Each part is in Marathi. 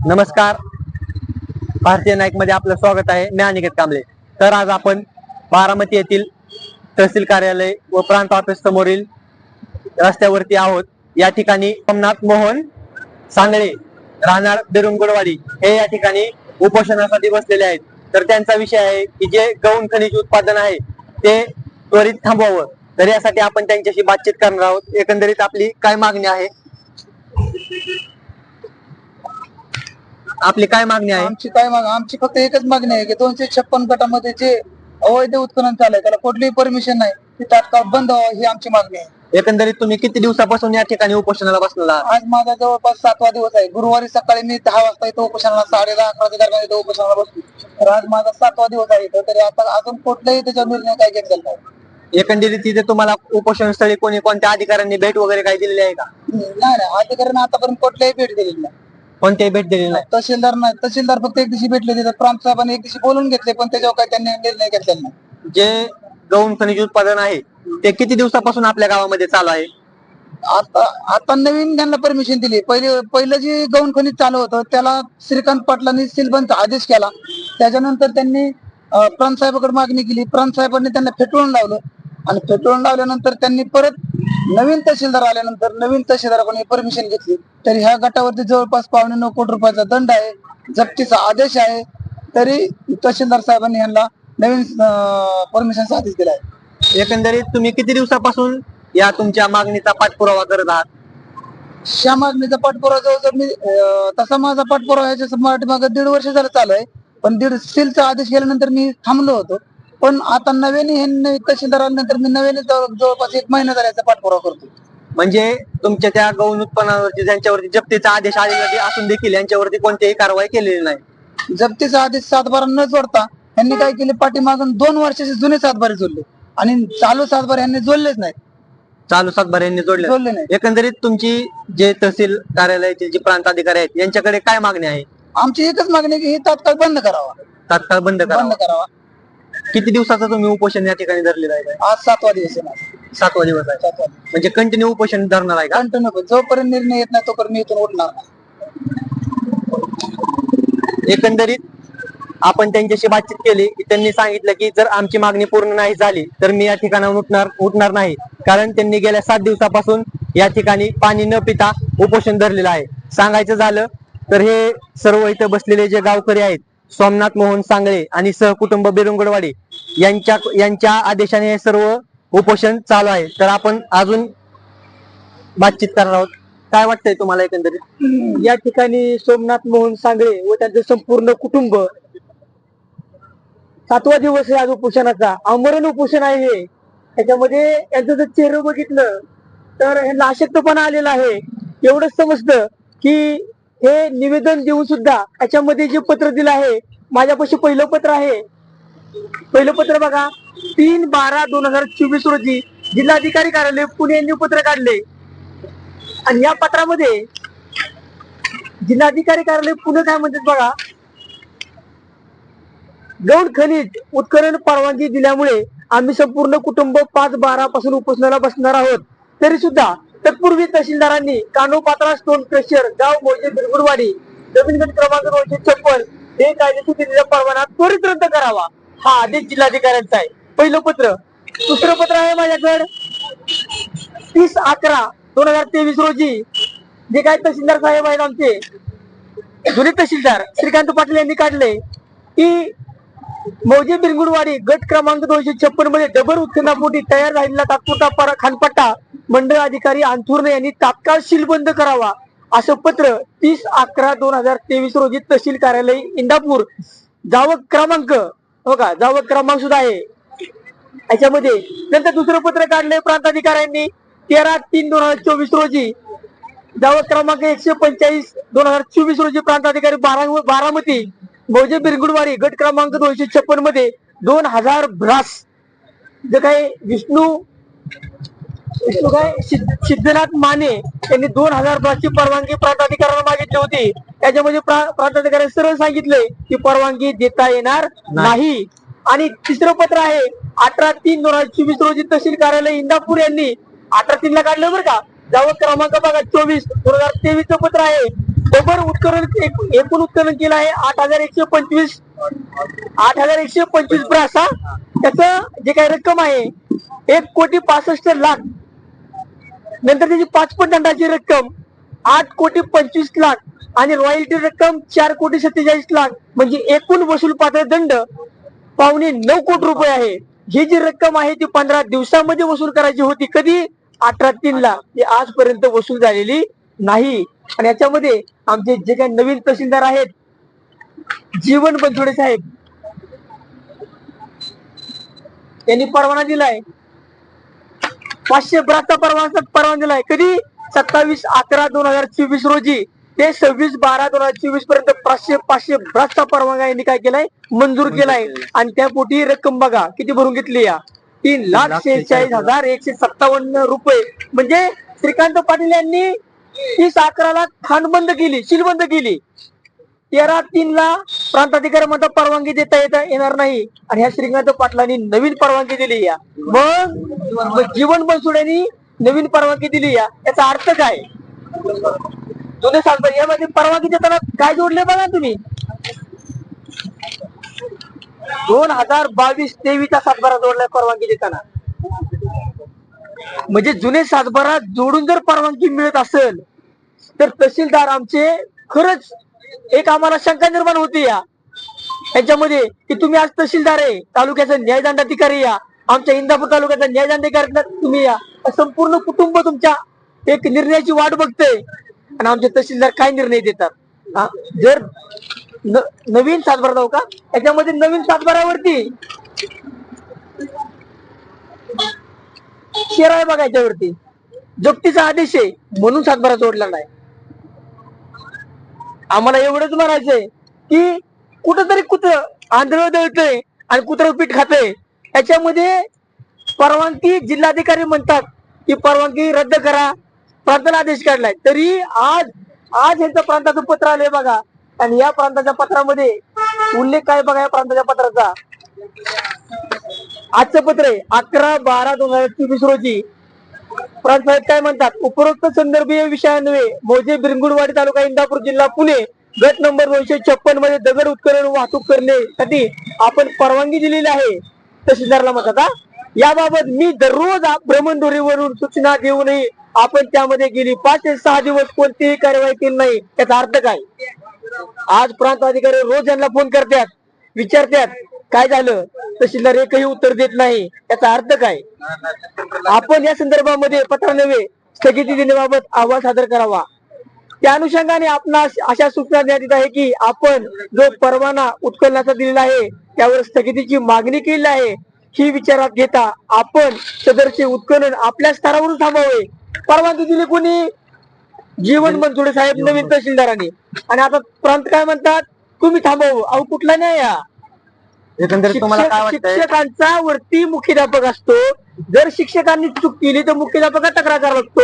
नमस्कार. भारतीय नाईक मध्ये आपलं स्वागत आहे. मी अनिकेत कांबळे. तर आज आपण बारामती येथील तहसील कार्यालय व प्रांत ऑफिस समोरील रस्त्यावरती आहोत. या ठिकाणी सोमनाथ मोहन सांगळे राहणार बिरुंगुडवाडी हे या ठिकाणी उपोषणासाठी बसलेले आहेत. तर त्यांचा विषय आहे की जे गौण खनिज उत्पादन आहे ते त्वरित थांबवावं. तर यासाठी आपण त्यांच्याशी बातचीत करणार आहोत. एकंदरीत आपली काय मागणी आहे? आपली काय मागणी आहे? आमची फक्त एकच मागणी आहे की 256 गटामध्ये जे अवैध उत्खनन चालू आहे त्याला कुठलीही परमिशन नाही, ती तात्काळ बंद व्हावं ही आमची मागणी आहे. एकंदरीत तुम्ही किती दिवसापासून या ठिकाणी उपोषणाला बसलेला आहात? आज माझा जवळपास 7वा दिवस आहे. गुरुवारी सकाळी मी 10 वाजता इथं उपोषणाला 10:30-11 दरम्यान इथं उपोषणाला बसतो. तर आज माझा 7वा दिवस आहे इथं. तरी आता अजून कुठलाही त्याचा निर्णय काय घेतलेला नाही. एकंदरीत तिथे तुम्हाला उपोषण स्थळी कोणत्या अधिकाऱ्यांनी भेट वगैरे काही दिलेली आहे का? नाही, अधिकाऱ्यांना आतापर्यंत कुठल्याही भेट दिलेली नाही. कोणत्याही भेट दिलेली नाही? तहसीलदार फक्त एक दिवशी भेटले तिथं, प्रांत साहेबांनी एक दिवशी बोलून घेतले, पण त्याच्यावर काही त्यांनी निर्णय घेतलेला नाही. जे गौण खनिज उत्पादन आहे ते किती दिवसापासून आपल्या गावामध्ये चालू आहे? आता नवीन त्यांना परमिशन दिली. पहिलं जे गौण खनिज चालू होतं त्याला श्रीकांत पाटलांनी सीलबंदचा आदेश केला. त्याच्यानंतर त्यांनी प्रांत साहेबांकडे मागणी केली. प्रांत साहेबांनी त्यांना फेटाळून लावलं आणि फेटाळून लावल्यानंतर त्यांनी परत नवीन तहसीलदार आल्यानंतर नवीन तहसीलदाराकडून परमिशन घेतली. तर ह्या गटावरती जवळपास 9.25 कोटी रुपयाचा दंड आहे, जप्तीचा आदेश आहे. तरी तहसीलदार साहेबांनी यांना नवीन परमिशनचा आदेश दिला आहे. एकंदरीत तुम्ही किती दिवसापासून या तुमच्या मागणीचा पाठपुरावा करत आहात? ह्या मागणीचा पाठपुरावा जवळजवळ मी तसा माझा पाठपुरावा ह्याच्या पाठीमागे 1.5 वर्ष झालं चालू आहे. पण सीलचा आदेश गेल्यानंतर मी थांबलो होतो. पण आता नव्याने तहसीलदार आल्यानंतर मी नव्याने जवळपास 1 महिना झाल्याचा पाठपुरावा करतो. म्हणजे तुमच्या त्या गौण उत्पन्नावरती ज्यांच्यावरती जप्तीचा आदेश आलेला असून देखील यांच्यावरती कोणतीही कारवाई केलेली नाही. जप्तीचा आदेश 7/12 न जोडता यांनी काय केले, पाठीमागून 2 वर्षाचे जुने 7/12 जोडले आणि चालू 7/12 यांनी जोडलेच नाही. चालू 7/12 यांनी जोडले नाही. एकंदरीत तुमची जे तहसील कार्यालयाचे जे प्रांत अधिकारी आहेत यांच्याकडे काय मागणी आहे? आमची एकच मागणी की हे तात्काळ बंद करावा. तात्काळ बंद करावा. किती दिवसाचं तुम्ही उपोषण या ठिकाणी धरलेलं आहे? आज 7वा दिवस आहे माझा. 7वा दिवस आहे. म्हणजे कंटिन्यू उपोषण धरणार आहे का? कंटिन्यू जोपर्यंत निर्णय येत नाही तोपर्यंत मी इथून उठणार नाही. एकंदरीत आपण त्यांच्याशी बातचीत केली की त्यांनी सांगितलं की जर आमची मागणी पूर्ण नाही झाली तर मी या ठिकाणाहून उठणार नाही. कारण त्यांनी गेल्या 7 दिवसापासून या ठिकाणी पाणी न पिता उपोषण धरलेलं आहे. सांगायचं झालं तर हे सर्व इथं बसलेले जे गावकरी आहेत, सोमनाथ मोहन सांगळे आणि सहकुटुंब बिरुंगुडवाडी यांच्या आदेशाने हे सर्व उपोषण चालू आहे. तर आपण अजून बातचीत करणार आहोत. काय वाटतंय तुम्हाला एकंदरीत? या ठिकाणी सोमनाथ मोहन सांगळे व त्यांचं संपूर्ण कुटुंब 7वा दिवस आहे आज उपोषणाचा. आमरण उपोषण आहे हे. त्याच्यामध्ये यांचं जर चेहरा बघितलं तर ह्यांना अशक्तपणा आलेला आहे. एवढंच समजतं की हे निवेदन देऊन सुद्धा याच्यामध्ये जे पत्र दिलं आहे, माझ्यापाशी पहिलं पत्र आहे. पहिलं पत्र बघा, 3/12/2024 रोजी जिल्हाधिकारी कार्यालय पुणे यांनी पत्र काढले आणि या पत्रामध्ये जिल्हाधिकारी कार्यालय पुणे काय म्हणतात बघा, गौण खनिज उत्खनन परवानगी दिल्यामुळे आम्ही संपूर्ण कुटुंब 5/12 पासून उपोषणाला बसणार आहोत. तरी सुद्धा तत्पूर्वी तहसीलदारांनी कानोपात्रा स्टोन क्रशर गाव मौजे बिरगुडवाडी जमीन गट क्रमांक 256 हे कायदेशीर दिलेला परवाना त्वरित रद्द करावा हा आदेश जिल्हाधिकाऱ्यांचा आहे. पहिलं पत्र. दुसरं पत्र आहे माझ्याकडे 30/11/2023 रोजी जे काय तहसीलदार साहेब आहेत आमचे जुने तहसीलदार श्रीकांत पाटील यांनी काढले की मौजे बिरगुडवाडी गट क्रमांक 256 मध्ये डबर उत्खननापोटी तयार झालेला तात्पुरता खानपट्टा मंडळ अधिकारी अंथुर्णे यांनी तात्काळ सीलबंद करावा असं पत्र 30/11/2023 रोजी तहसील कार्यालय इंदापूर जावक क्रमांक जावक क्रमांक सुद्धा आहे याच्यामध्ये. नंतर दुसरं पत्र काढलंय प्रांताधिकाऱ्यांनी 13/3/2024 रोजी जावक क्रमांक 145/2024 रोजी प्रांताधिकारी बारामती मौजे बिरगुडवाडी गट क्रमांक 256 मध्ये 2000 ब्रास जे काही विष्णू काय सिद्धनाथ माने यांनी 2000 ब्रासची परवानगी प्रांताधिकाऱ्यांना मागितली होती. त्याच्यामध्ये प्रांताधिकाऱ्यांनी सरळ सांगितले की परवानगी देता येणार नाही. आणि तिसरं पत्र आहे 18/3/2024 रोजी तहसील कार्यालय इंदापूर यांनी 18/3 ला काढलं बरं का. जावक क्रमांक बघा 24/2023 पत्र आहे डबल उत्खनन एकूण उत्खनन केलं आहे 8,125 ब्रासा. त्याचं जे काही रक्कम आहे 1,65,00,000. नंतर त्याची 5 दंडाची रक्कम 8,25,00,000 आणि रॉयल्टी रक्कम 4,47,00,000. म्हणजे एकूण वसूल पात्र दंड 8.25 कोटी रुपये आहे. ही जी रक्कम आहे ती 15 दिवसामध्ये वसूल करायची होती. कधी? 18/3 ती आजपर्यंत वसूल झालेली नाही. आणि याच्यामध्ये आमचे जे काही नवीन तहसीलदार आहेत जीवन बनसोडे साहेब, त्यांनी परवाना दिलाय 500 ब्रासचा परवाना दिलाय. कधी? 27/11/2024 रोजी ते 26/12/2024 पर्यंत 500 ब्रासचा परवाना यांनी काय केलाय? मंजूर केलाय. आणि त्या पोटी रक्कम बघा किती भरून घेतली या 3,46,157 रुपये. म्हणजे श्रीकांत पाटील यांनी 30/11 खानबंद केली, सीलबंद केली. 13/3 प्रांताधिकारी म्हणतात परवानगी देता येणार नाही. आणि ह्या श्रीकांत पाटलांनी नवीन परवानगी दिली या. मग जीवन बनसोडेंनी नवीन परवानगी दिली या. याचा अर्थ काय? जुने सातबारा यामध्ये परवानगी देताना काय जोडले बघा तुम्ही. 2022-23 सातबारा जोडलाय परवानगी देताना. म्हणजे जुने सातबारा जोडून जर परवानगी मिळत असेल तर तहसीलदार आमचे खरंच एक आम्हाला शंका निर्माण होती या याच्यामध्ये की तुम्ही आज तहसीलदार आहे, तालुक्याचा न्यायदंडाधिकारी या, आमच्या इंदापूर तालुक्याचा न्यायदंडाधिकारी तुम्ही या. संपूर्ण कुटुंब तुमच्या एक निर्णयाची वाट बघतंय आणि आमचे तहसीलदार काय निर्णय देतात. जर नवीन सातबारा जाऊ का याच्यामध्ये नवीन सातबारावरती शेर आहे बघा, याच्यावरती जप्तीचा आदेश आहे म्हणून सातबारा जोडला नाही. आम्हाला एवढंच म्हणायचंय की कुठंतरी कुत्रं आंधळ दळतंय आणि कुत्रं पीठ खातंय. याच्यामध्ये परवानगी जिल्हाधिकारी म्हणतात की परवानगी रद्द करा, प्रांताला आदेश काढलाय. तरी आज यांचं प्रांताचं पत्र आलंय बघा. आणि या प्रांताच्या पत्रामध्ये उल्लेख काय बघा या प्रांताच्या पत्राचा. आजचं पत्र आहे 11/12/2024 रोजी. प्रांत साहेब काय म्हणतात? उपरोक्त संदर्भीय विषयान्वये मौजे बिरंगुडवाडी तालुका इंदापूर जिल्हा पुणे गट नंबर 256 मध्ये दगड उत्खनन वाहतूक करण्यासाठी आपण परवानगी दिलेली आहे तहसीलदारला म्हणतात. याबाबत मी दररोज भ्रमणध्वनीवरून सूचना देऊनही आपण त्यामध्ये गेली 5 ते 6 दिवस कोणतीही कार्यवाही केली नाही. याचा अर्थ काय? आज प्रांत अधिकारी रोज यांना फोन करतात, विचारतात काय झालं, तहसीलदार एकही उत्तर देत नाही. याचा अर्थ काय? आपण या संदर्भामध्ये पत्रान्वये स्थगिती देण्याबाबत अहवाल सादर करावा. त्या अनुषंगाने आपणास अशा सूचना देण्यात येत आहे की आपण जो परवाना उत्खननाचा दिलेला आहे त्यावर स्थगितीची मागणी केली आहे. ही विचारात घेता आपण सदरचे उत्खनन आपल्या स्तरावरून थांबावे. परवानगी दिली कोणी? जीवन बनसोडे साहेब नवीन तहसीलदारांनी. आणि आता प्रांत काय म्हणतात? तुम्ही थांबव. अहो कुठला नाही या. एकंदरीत तुम्हाला काय वाटतंय? शिक्षकांचा वरती मुख्याध्यापक असतो. जर शिक्षकांनी चूक केली तर मुख्याध्यापकाला तक्रार करावा लागतो.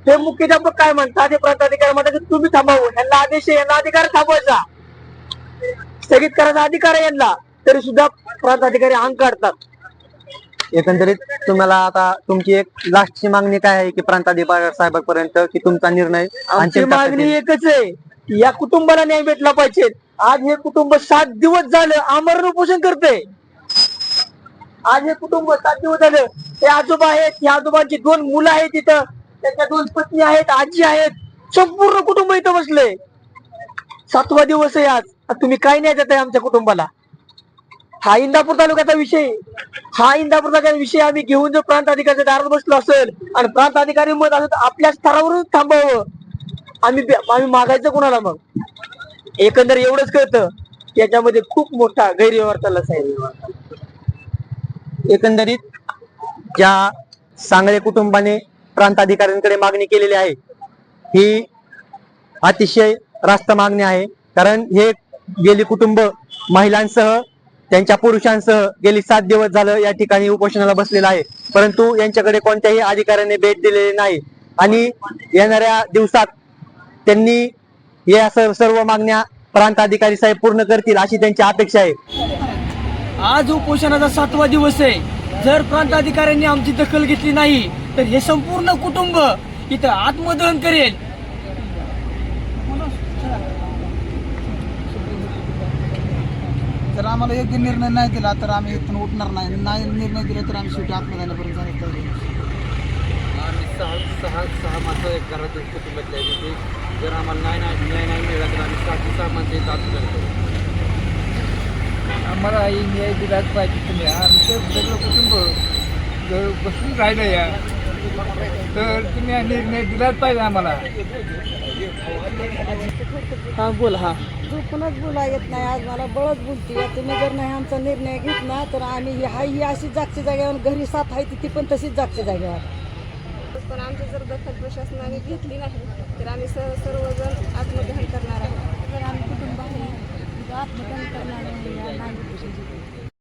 हे मुख्याध्यापक काय म्हणतात? हे प्रांताधिकारी म्हणतात की तुम्ही थांबावं. यांना आदेश आहे, यांना अधिकार थांबवायचा, स्थगित करायचा अधिकार आहे यांना. तरी सुद्धा प्रांताधिकारी अंग काढतात. एकंदरीत तुम्हाला आता तुमची एक लास्टची मागणी काय आहे की प्रांताधिकारी साहेबांपर्यंत की तुमचा निर्णय? आमची मागणी एकच आहे, या कुटुंबाला न्याय भेटला पाहिजे. आज हे कुटुंब 7 दिवस झालं आमरण उपोषण करते. आज हे कुटुंब 7 दिवस झालं. हे आजोबा आहेत, या आजोबांची 2 मुलं आहेत तिथं, त्यांच्या 2 पत्नी आहेत, आजी आहेत, संपूर्ण कुटुंब इथं बसले. 7वा दिवस आहे आज. तुम्ही काय न्याय देताय आमच्या कुटुंबाला? हा इंदापूर तालुक्याचा विषय, हा इंदापूर तालुक्याचा विषय आम्ही घेऊन जर प्रांत अधिकाऱ्याच्या दारात बसलो असेल आणि प्रांत अधिकारी मत असेल तर आपल्या स्तरावरून थांबावं. आम्ही मागायचं कोणाला? मग एकंदर एवढंच कळतं की याच्यामध्ये खूप मोठा गैरव्यवहार चालला साहेब. एकंदरीत ज्या सांगळे कुटुंबाने प्रांत अधिकाऱ्यांकडे मागणी केलेली आहे ही अतिशय रास्त मागणी आहे. कारण हे गेली कुटुंब महिलांसह त्यांच्या पुरुषांसह गेली 7 दिवस झालं या ठिकाणी उपोषणाला बसलेलं आहे. परंतु यांच्याकडे कोणत्याही अधिकाऱ्याने भेट दिलेली नाही. आणि येणाऱ्या दिवसात त्यांनी या सर्व मागण्या प्रांत अधिकारी साहेब पूर्ण करतील अशी त्यांची अपेक्षा आहे. आज उपोषणाचा 7वा दिवस आहे. जर प्रांत अधिकाऱ्यांनी आमची दखल घेतली नाही तर हे संपूर्ण कुटुंब इथं आत्मदहन करेल. आम्हाला योग्य निर्णय नाही दिला तर आम्ही इथून उठणार नाही निर्णय दिला तर आम्ही शेवटी आत्मदानापर्यंत जाण्यात तयार आहे. आम्ही सहा माणसं एक घरात कुटुंबातले आहे ते जर आम्हाला न्याय नाही मिळाला तर आम्ही 6 माणसं इथं आत्मदान करू. आम्हाला ही न्याय दिलाच पाहिजे. तुम्ही आमचं सगळं कुटुंब जर बसून राहिलं या तर तुम्ही हा निर्णय दिलाच पाहिजे आम्हाला. हा बोल. हा झोपूनच बोला येत नाही. आज मला बळच बोलते. तुम्ही जर नाही आमचा निर्णय घेतला तर आम्ही ही अशी जागच्या जागेवर घरी साथ आहे ती पण तशीच जागच्या जागेवर. पण आमची जर दखल प्रशासनाने घेतली नाही तर आम्ही सर्वजण आत्मदहन करणार आहोत. तर आम्ही कुटुंब आहे आत्मदहन करणार नाही.